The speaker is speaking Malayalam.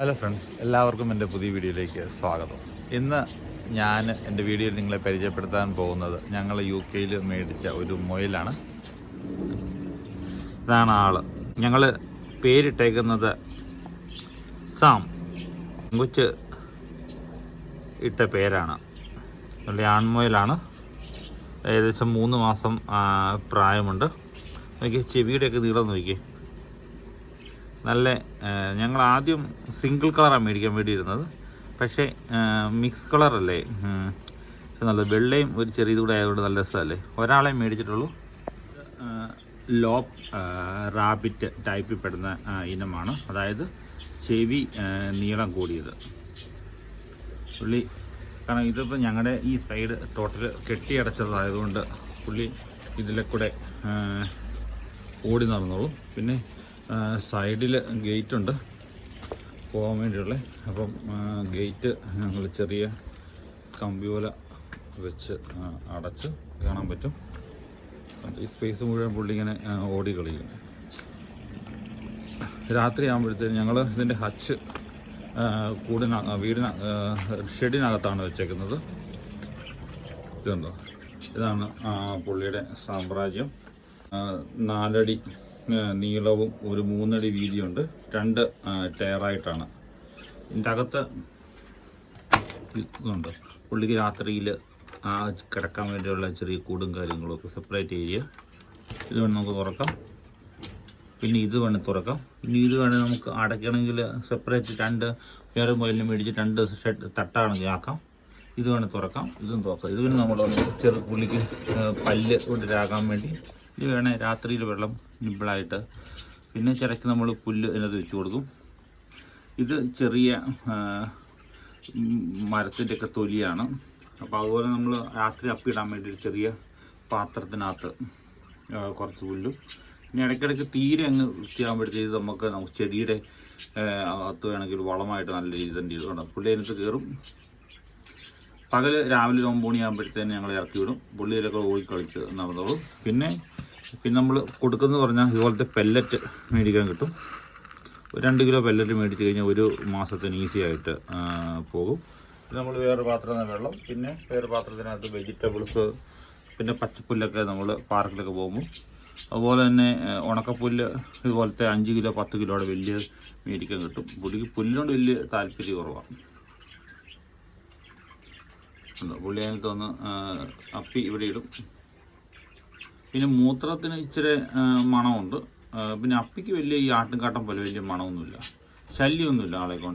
ഹലോ ഫ്രണ്ട്സ്, എല്ലാവർക്കും എൻ്റെ പുതിയ വീഡിയോയിലേക്ക് സ്വാഗതം. ഇന്ന് ഞാൻ എൻ്റെ വീഡിയോയിൽ നിങ്ങളെ പരിചയപ്പെടുത്താൻ പോകുന്നത് ഞങ്ങൾ UK മേടിച്ച ഒരു മുയലാണ്. ഇതാണ് ആള്. ഞങ്ങൾ പേരിട്ടേക്കുന്നത് സാം. കൊച്ച് ഇട്ട പേരാണ്. നല്ല ആൺമുയലാണ്. ഏകദേശം 3 മാസം പ്രായമുണ്ട്. നോക്കി, ചെവിയുടെയൊക്കെ നീളം നോക്കി. നല്ല ഞങ്ങൾ ആദ്യം സിംഗിൾ കളറാണ് മേടിക്കാൻ വേണ്ടിയിരുന്നത്. പക്ഷേ മിക്സ് കളറല്ലേ, നല്ല വെള്ളയും ഒരു ചെറിയ കൂടെ ആയതുകൊണ്ട് നല്ല രസമല്ലേ. ഒരാളെ മേടിച്ചിട്ടുള്ളൂ. ലോപ്പ് റാബിറ്റ് ടൈപ്പിൽ പെടുന്ന ഇനമാണ്. അതായത് ചെവി നീളം കൂടിയത്. പുള്ളി കാരണം ഇതിപ്പോൾ ഞങ്ങളുടെ ഈ സൈഡ് ടോട്ടൽ കെട്ടിയടച്ചതായതുകൊണ്ട് പുള്ളി ഇതിലെ കൂടെ ഓടി നടന്നോളും. പിന്നെ സൈഡിൽ ഗേറ്റുണ്ട് പോകാൻ വേണ്ടിയുള്ള. അപ്പം ഗേറ്റ് ഞങ്ങൾ ചെറിയ കമ്പി പോലെ വെച്ച് അടച്ച് കാണാൻ പറ്റും. ഈ സ്പേസ് മുഴുവൻ പുള്ളി ഇങ്ങനെ ഓടി കളിക്കും. രാത്രി ആകുമ്പോഴത്തേക്കും ഞങ്ങൾ ഇതിൻ്റെ ഹച്ച് ഷെഡിനകത്താണ് വെച്ചേക്കുന്നത്. ഇതുണ്ടോ, ഇതാണ് പുള്ളിയുടെ സാമ്രാജ്യം. 4 അടി നീളവും ഒരു 3 അടി വീതിയുണ്ട്. 2 ടയറായിട്ടാണ്. ഇതിൻ്റെ അകത്ത് ഇതുണ്ട്. പുള്ളിക്ക് രാത്രിയിൽ കിടക്കാൻ വേണ്ടിയുള്ള ചെറിയ കൂടും കാര്യങ്ങളൊക്കെ സെപ്പറേറ്റ് ഏരിയ. ഇത് വേണം നമുക്ക് തുറക്കാം. പിന്നെ ഇത് വേണം തുറക്കാം. പിന്നെ ഇത് വേണം നമുക്ക് അടയ്ക്കണമെങ്കിൽ സെപ്പറേറ്റ് 2 വേറെ മുയലിന് മേടിച്ച് 2 തട്ടാണെങ്കിൽ ആക്കാം. ഇത് വേണം തുറക്കാം. ഇതും തുറക്കാം. ഇത് പിന്നെ നമ്മൾ പുള്ളിക്ക് പല്ല് കൊണ്ടിരാകാൻ വേണ്ടി ഇത് വേണേൽ രാത്രിയിൽ വെള്ളം നിബിളായിട്ട്. പിന്നെ ചിലക്ക് നമ്മൾ പുല്ല് ഇതിനകത്ത് വെച്ച് കൊടുക്കും. ഇത് ചെറിയ മരത്തിൻ്റെയൊക്കെ തൊലിയാണ്. അപ്പോൾ അതുപോലെ നമ്മൾ രാത്രി അപ്പിടാൻ വേണ്ടി ഒരു ചെറിയ പാത്രത്തിനകത്ത് കുറച്ച് പുല്ലും. പിന്നെ ഇടയ്ക്കിടയ്ക്ക് തീരെ അങ്ങ് വൃത്തിയാകുമ്പോഴത്തേക്ക് നമുക്ക് ചെടിയുടെ അകത്ത് വേണമെങ്കിൽ വളമായിട്ട് നല്ല രീതി തന്നെ ഇതുകൊണ്ട് പുള്ളി അതിനകത്ത് കയറും. പകൽ രാവിലെ 9 മണിയാകുമ്പോഴത്തേന് ഞങ്ങൾ ഇറക്കി വിടും. പുള്ളി ഇതിലൊക്കെ ഓടിക്കളിച്ച് നടന്നോളും. പിന്നെ നമ്മൾ കൊടുക്കുന്നത് പറഞ്ഞാൽ ഇതുപോലത്തെ പെല്ലറ്റ് മേടിക്കാൻ കിട്ടും. 2 കിലോ പെല്ലറ്റ് മേടിച്ച് കഴിഞ്ഞാൽ 1 മാസത്തിന് ഈസി ആയിട്ട് പോകും. പിന്നെ നമ്മൾ വേറെ പാത്രത്തിന് വെള്ളം, പിന്നെ വേറെ പാത്രത്തിനകത്ത് വെജിറ്റബിൾസ്, പിന്നെ പച്ചപ്പുല്ലൊക്കെ നമ്മൾ പാർക്കിലൊക്കെ പോകുമ്പോൾ. അതുപോലെ തന്നെ ഉണക്കപ്പുല്ല് ഇതുപോലത്തെ 5 കിലോ 10 കിലോയുടെ വലിയ മേടിക്കാൻ കിട്ടും. പുള്ളിക്ക് പുല്ലിനോട് വലിയ താല്പര്യം കുറവാണ്. പുള്ളി അതിനകത്ത് വന്ന് അപ്പി ഇവിടെ ഇടും. പിന്നെ മൂത്രത്തിന് ഇച്ചിരി മണമുണ്ട്. പിന്നെ അപ്പിക്ക് വലിയ ഈ ആട്ടുംകാട്ടം പോലെ വലിയ മണമൊന്നുമില്ല, ശല്യമൊന്നുമില്ല ആളെ കൊണ്ട്.